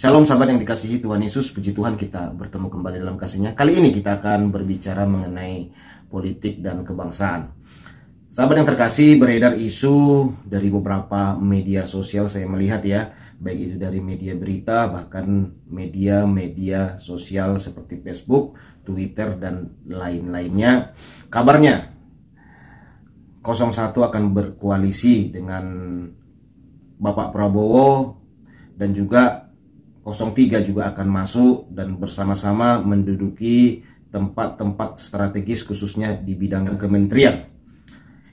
Shalom sahabat yang dikasihi Tuhan Yesus, puji Tuhan kita bertemu kembali dalam kasih-Nya. Kali ini kita akan berbicara mengenai politik dan kebangsaan. Sahabat yang terkasih, beredar isu dari beberapa media sosial, saya melihat ya, baik itu dari media berita, bahkan media sosial seperti Facebook, Twitter, dan lain-lainnya. Kabarnya 01 akan berkoalisi dengan Bapak Prabowo, dan juga 03 juga akan masuk dan bersama-sama menduduki tempat-tempat strategis khususnya di bidang kementerian.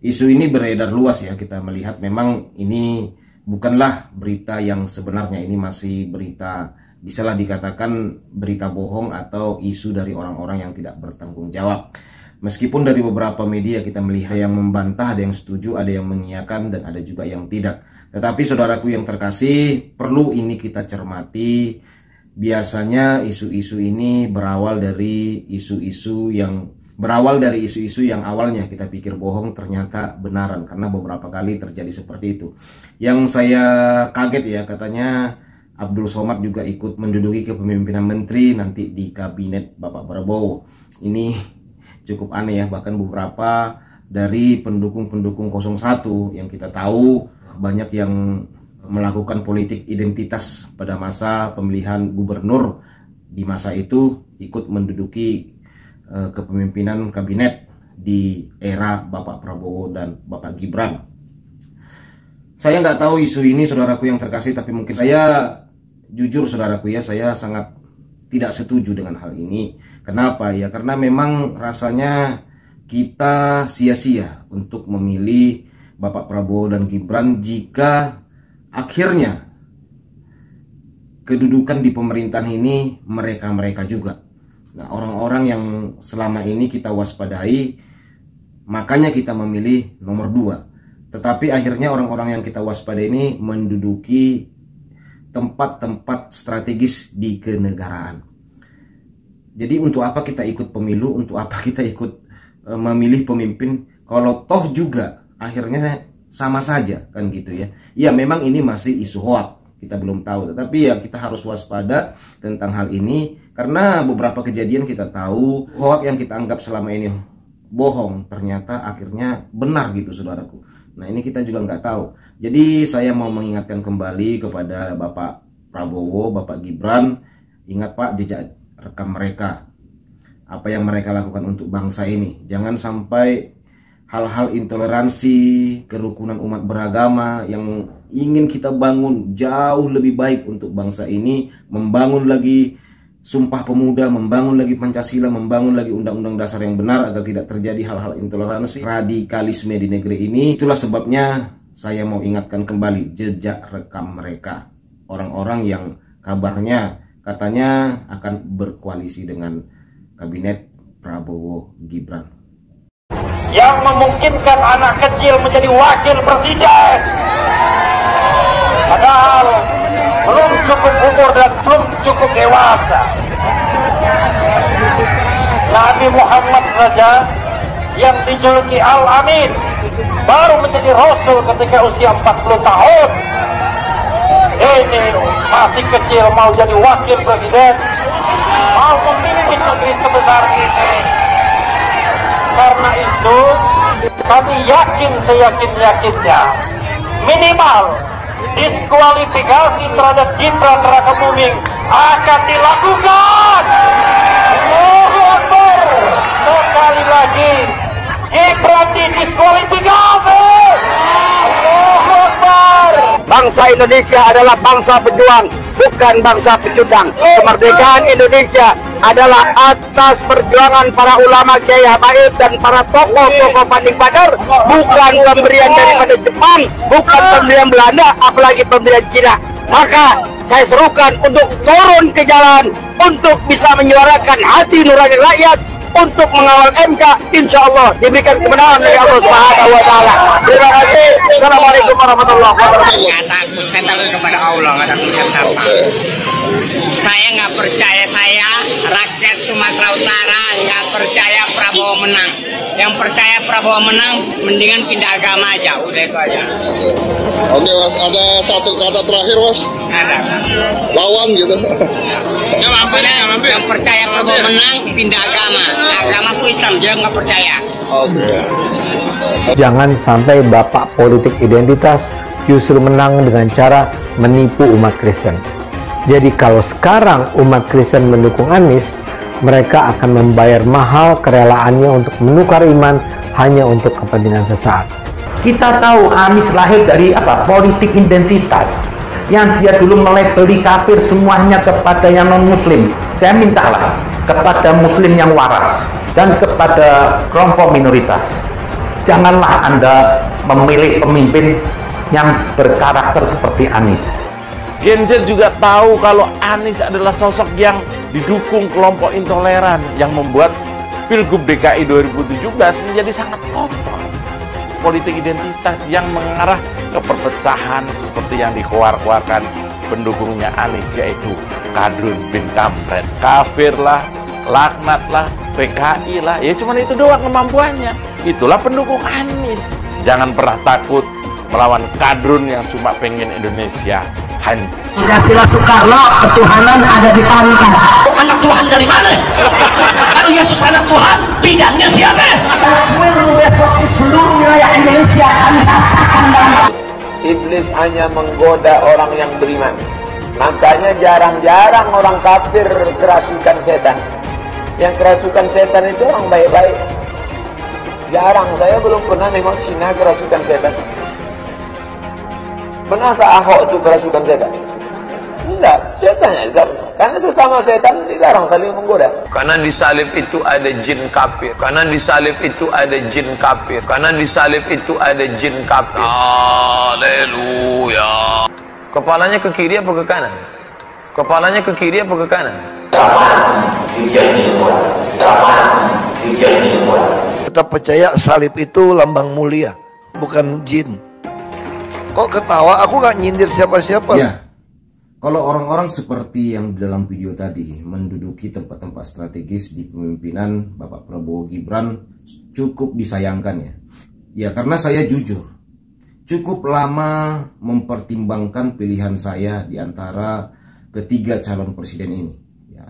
Isu ini beredar luas ya, kita melihat memang ini bukanlah berita yang sebenarnya, ini masih berita, bisalah dikatakan berita bohong atau isu dari orang-orang yang tidak bertanggung jawab. Meskipun dari beberapa media kita melihat yang membantah, ada yang setuju, ada yang mengiyakan, dan ada juga yang tidak. Tetapi saudaraku yang terkasih, perlu ini kita cermati. Biasanya isu-isu ini berawal dari isu-isu yang awalnya kita pikir bohong, ternyata benaran, karena beberapa kali terjadi seperti itu. Yang saya kaget ya, katanya Abdul Somad juga ikut menduduki kepemimpinan menteri nanti di kabinet Bapak Prabowo. Ini cukup aneh ya, bahkan beberapa dari pendukung-pendukung 01 yang kita tahu banyak yang melakukan politik identitas pada masa pemilihan gubernur di masa itu, ikut menduduki kepemimpinan kabinet di era Bapak Prabowo dan Bapak Gibran. Saya nggak tahu isu ini saudaraku yang terkasih, tapi mungkin saya jujur saudaraku ya, saya sangat tidak setuju dengan hal ini. Kenapa ya? Karena memang rasanya kita sia-sia untuk memilih Bapak Prabowo dan Gibran jika akhirnya kedudukan di pemerintahan ini mereka-mereka juga. Nah, orang-orang yang selama ini kita waspadai, makanya kita memilih nomor 2. Tetapi akhirnya orang-orang yang kita waspadai ini menduduki tempat-tempat strategis di kenegaraan. Jadi untuk apa kita ikut pemilu, untuk apa kita ikut memilih pemimpin kalau toh juga akhirnya sama saja, kan gitu ya. Ya memang ini masih isu hoak, kita belum tahu, tetapi ya kita harus waspada tentang hal ini, karena beberapa kejadian kita tahu hoak yang kita anggap selama ini bohong ternyata akhirnya benar gitu saudaraku. Nah ini kita juga nggak tahu. Jadi saya mau mengingatkan kembali kepada Bapak Prabowo, Bapak Gibran, ingat Pak jejak rekam mereka, apa yang mereka lakukan untuk bangsa ini. Jangan sampai hal-hal intoleransi, kerukunan umat beragama yang ingin kita bangun jauh lebih baik untuk bangsa ini, membangun lagi Sumpah Pemuda, membangun lagi Pancasila, membangun lagi Undang-Undang Dasar yang benar agar tidak terjadi hal-hal intoleransi, radikalisme di negeri ini. Itulah sebabnya saya mau ingatkan kembali jejak rekam mereka, orang-orang yang kabarnya katanya akan berkoalisi dengan kabinet Prabowo Gibran, yang memungkinkan anak kecil menjadi wakil presiden, padahal belum cukup umur dan belum cukup dewasa. Nabi Muhammad saja yang dijuluki Al-Amin baru menjadi Rasul ketika usia 40 tahun. Ini masih kecil mau jadi wakil presiden, mau memimpin negeri sebesar ini. Karena itu kami yakin, seyakin-yakinnya minimal diskualifikasi terhadap Gibran Rakebuming akan dilakukan. Allahu Akbar. Sekali lagi Gibran didiskualifikasi. Allahu Akbar. Bangsa Indonesia adalah bangsa pejuang, bukan bangsa pecundang. Kemerdekaan Indonesia adalah atas perjuangan para ulama, kiai, habaib, dan para tokoh-tokoh panding badar, bukan pemberian daripada Jepang, bukan pemberian Belanda, apalagi pemberian Cina. Maka saya serukan untuk turun ke jalan untuk bisa menyuarakan hati nurani rakyat untuk mengawal MK, insya Allah diberikan kemenangan dari Allah Subhanahu wa Ta'ala. Terima kasih. Assalamualaikum warahmatullahi wabarakatuh. Nggak takut, saya takut kepada Allah, nggak takut siapa. Saya nggak percaya, saya rakyat Sumatera Utara nggak percaya Prabowo menang. Yang percaya Prabowo menang, mendingan pindah agama aja, udah itu aja. Oke Mas, ada satu kata terakhir Mas. Ada. Lawan gitu. Yang percaya Prabowo menang, pindah agama. Agamaku Islam, dia nggak percaya. Oke. Jangan sampai bapak politik identitas justru menang dengan cara menipu umat Kristen. Jadi kalau sekarang umat Kristen mendukung Anies, mereka akan membayar mahal kerelaannya untuk menukar iman hanya untuk kepentingan sesaat. Kita tahu Anies lahir dari politik identitas, yang dia dulu melabeli kafir semuanya kepada yang non-muslim. Saya mintalah kepada muslim yang waras dan kepada kelompok minoritas, janganlah Anda memilih pemimpin yang berkarakter seperti Anies. Gen Z juga tahu kalau Anies adalah sosok yang didukung kelompok intoleran yang membuat Pilgub DKI 2017 menjadi sangat kotor. Politik identitas yang mengarah ke perpecahan seperti yang dikeluarkan pendukungnya Anies, yaitu Kadrun bin Kamret. Kafir lah, laknat lah, PKI lah, ya cuma itu doang kemampuannya. Itulah pendukung Anies. Jangan pernah takut melawan Kadrun yang cuma pengen Indonesia hancur. Pancasila Soekarno, ketuhanan ada di pangkat. Anak Tuhan dari mana? Kalau Yesus anak Tuhan, bidangnya siapa? Besok di seluruh wilayah Indonesia kami katakan dalam Iblis hanya menggoda orang yang beriman. Makanya jarang-jarang orang kafir kerasukan setan. Yang kerasukan setan itu orang baik-baik. Jarang, saya belum pernah nengok Cina kerasukan setan. Benarkah Ahok itu kerasukan setan? Enggak, setannya tidak. Karena sesama setan dilarang saling menggoda. Karena di salib itu ada jin kafir. Karena di salib itu ada jin kafir. Karena di salib itu ada jin kafir. Haleluya. Kepalanya ke kiri apa ke kanan? Kepalanya ke kiri apa ke kanan? Kita percaya salib itu lambang mulia, bukan jin. Kok ketawa? Aku nggak nyindir siapa-siapa. Ya, kalau orang-orang seperti yang di dalam video tadi menduduki tempat-tempat strategis di pemimpinan Bapak Prabowo Gibran cukup disayangkan ya. Ya karena saya jujur, cukup lama mempertimbangkan pilihan saya di antara ketiga calon presiden ini. Ya,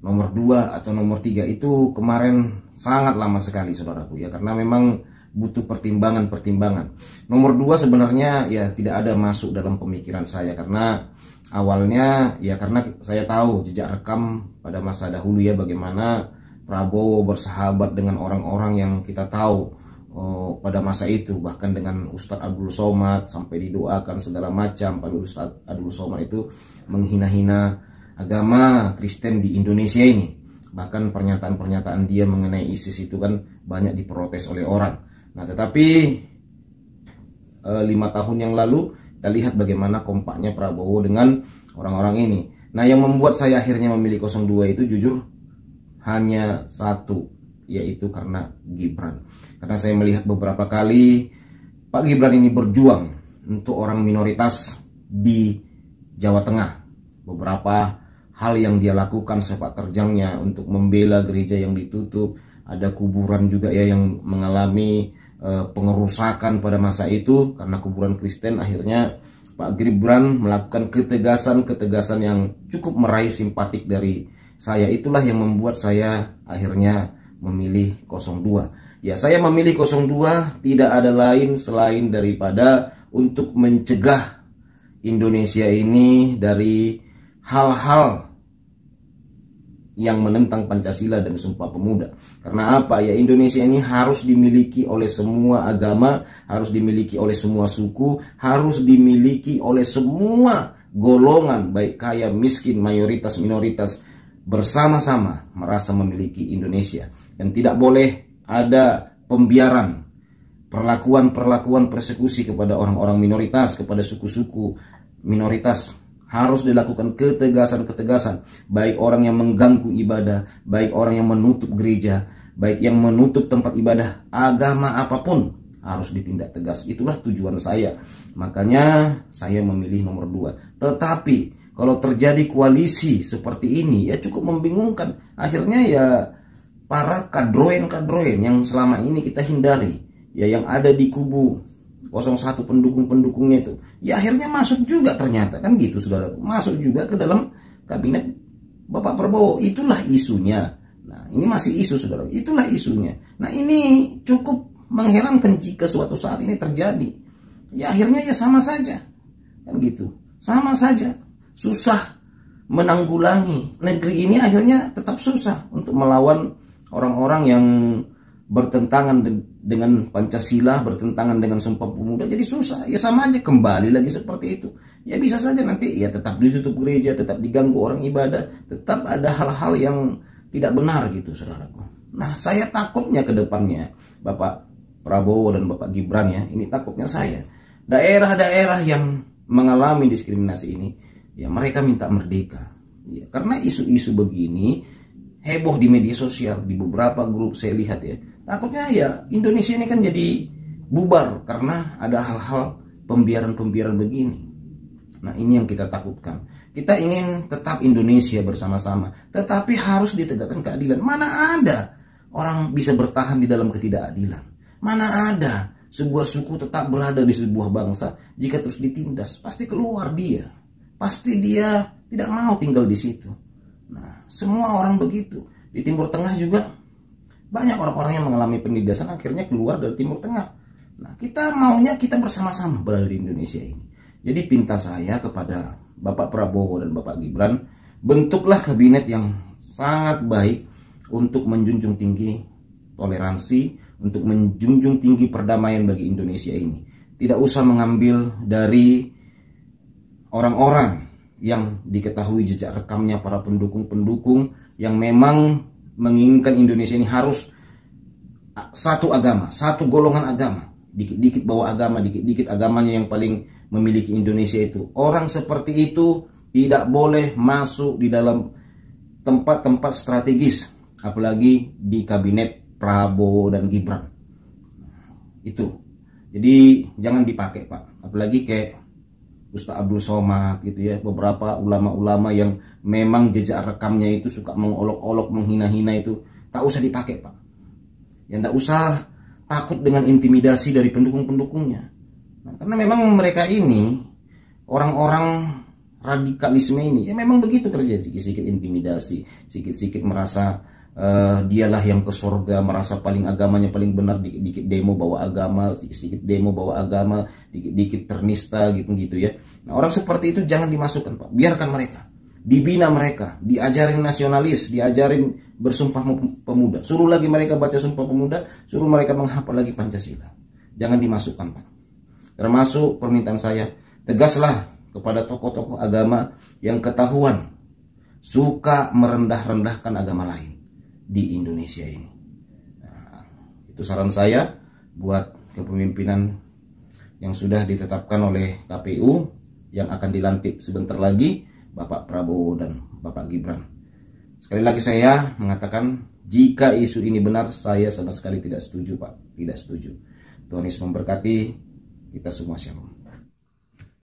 nomor 2 atau nomor 3 itu kemarin sangat lama sekali saudaraku ya, karena memang butuh pertimbangan-pertimbangan. Nomor 2 sebenarnya ya tidak ada masuk dalam pemikiran saya, karena awalnya ya karena saya tahu jejak rekam pada masa dahulu ya, bagaimana Prabowo bersahabat dengan orang-orang yang kita tahu pada masa itu, bahkan dengan Ustadz Abdul Somad sampai didoakan segala macam. Pada Ustadz Abdul Somad itu menghina-hina agama Kristen di Indonesia ini. Bahkan pernyataan-pernyataan dia mengenai ISIS itu kan banyak diprotes oleh orang. Nah tetapi 5 tahun yang lalu kita lihat bagaimana kompaknya Prabowo dengan orang-orang ini. Nah yang membuat saya akhirnya memilih 02 itu jujur hanya satu, yaitu karena Gibran. Karena saya melihat beberapa kali Pak Gibran ini berjuang untuk orang minoritas di Jawa Tengah. Beberapa hal yang dia lakukan sepak terjangnya untuk membela gereja yang ditutup. Ada kuburan juga ya yang mengalami pengerusakan pada masa itu karena kuburan Kristen. Akhirnya Pak Gibran melakukan ketegasan-ketegasan yang cukup meraih simpatik dari saya. Itulah yang membuat saya akhirnya memilih 02. Ya, saya memilih 02 tidak ada lain selain daripada untuk mencegah Indonesia ini dari hal-hal yang menentang Pancasila dan Sumpah Pemuda. Karena apa ya, Indonesia ini harus dimiliki oleh semua agama, harus dimiliki oleh semua suku, harus dimiliki oleh semua golongan, baik kaya, miskin, mayoritas, minoritas, bersama-sama merasa memiliki Indonesia. Dan tidak boleh ada pembiaran, perlakuan persekusi kepada orang-orang minoritas, kepada suku-suku minoritas. harus dilakukan ketegasan-ketegasan. Baik orang yang mengganggu ibadah, baik orang yang menutup gereja, baik yang menutup tempat ibadah, agama apapun harus ditindak tegas. Itulah tujuan saya. Makanya saya memilih nomor 2. Tetapi kalau terjadi koalisi seperti ini ya cukup membingungkan. Akhirnya ya para kadroen-kadroen yang selama ini kita hindari, ya yang ada di kubu 01 pendukung-pendukungnya itu, ya akhirnya masuk juga ternyata, kan gitu saudara, masuk juga ke dalam kabinet Bapak Prabowo. Itulah isunya. Nah ini masih isu saudara, itulah isunya. Nah ini cukup mengherankan jika suatu saat ini terjadi. Ya akhirnya ya sama saja, kan gitu, sama saja, susah menanggulangi negeri ini. Akhirnya tetap susah untuk melawan orang-orang yang bertentangan dengan Pancasila, bertentangan dengan Sumpah Pemuda. Jadi susah, ya sama aja, kembali lagi seperti itu. Ya bisa saja nanti ya tetap ditutup gereja, tetap diganggu orang ibadah, tetap ada hal-hal yang tidak benar gitu saudaraku. Nah saya takutnya ke depannya Bapak Prabowo dan Bapak Gibran ya, ini takutnya saya, daerah-daerah yang mengalami diskriminasi ini, ya mereka minta merdeka. Ya, karena isu-isu begini heboh di media sosial, di beberapa grup saya lihat ya. Takutnya ya Indonesia ini kan jadi bubar karena ada hal-hal pembiaran-pembiaran begini. Nah ini yang kita takutkan. Kita ingin tetap Indonesia bersama-sama, tetapi harus ditegakkan keadilan. Mana ada orang bisa bertahan di dalam ketidakadilan? Mana ada sebuah suku tetap berada di sebuah bangsa jika terus ditindas? Pasti keluar dia. Pasti dia tidak mau tinggal di situ. Nah, semua orang begitu. Di Timur Tengah juga banyak orang-orang yang mengalami penindasan akhirnya keluar dari Timur Tengah. Nah, kita maunya kita bersama-sama berada di Indonesia ini. Jadi pinta saya kepada Bapak Prabowo dan Bapak Gibran, bentuklah kabinet yang sangat baik untuk menjunjung tinggi toleransi, untuk menjunjung tinggi perdamaian bagi Indonesia ini. Tidak usah mengambil dari orang-orang yang diketahui jejak rekamnya para pendukung-pendukung yang memang menginginkan Indonesia ini harus satu agama, satu golongan agama. Dikit-dikit bawa agama, dikit-dikit agamanya yang paling memiliki Indonesia itu. Orang seperti itu tidak boleh masuk di dalam tempat-tempat strategis, apalagi di kabinet Prabowo dan Gibran. Itu. Jadi jangan dipakai Pak. Apalagi kayak Ustaz Abdul Somad gitu ya, beberapa ulama-ulama yang memang jejak rekamnya itu suka mengolok-olok, menghina-hina itu, tak usah dipakai Pak. Ya enggak usah takut dengan intimidasi dari pendukung-pendukungnya. Nah, karena memang mereka ini orang-orang radikalisme ini ya memang begitu kerja, sikit-sikit intimidasi, sikit-sikit merasa dialah yang ke surga, merasa paling agamanya paling benar, dikit-dikit demo bawa agama, sedikit demo bawa agama, dikit-dikit ternista gitu ya. Nah, orang seperti itu jangan dimasukkan Pak, biarkan mereka, dibina mereka, diajarin nasionalis, diajarin bersumpah pemuda, suruh lagi mereka baca sumpah pemuda, suruh mereka menghafal lagi Pancasila. Jangan dimasukkan Pak. Termasuk permintaan saya, tegaslah kepada tokoh-tokoh agama yang ketahuan suka merendah-rendahkan agama lain di Indonesia ini. Nah, itu saran saya buat kepemimpinan yang sudah ditetapkan oleh KPU yang akan dilantik sebentar lagi, Bapak Prabowo dan Bapak Gibran. Sekali lagi saya mengatakan, jika isu ini benar, saya sama sekali tidak setuju Pak, tidak setuju. Tuhan Yesus memberkati kita semua, shalom.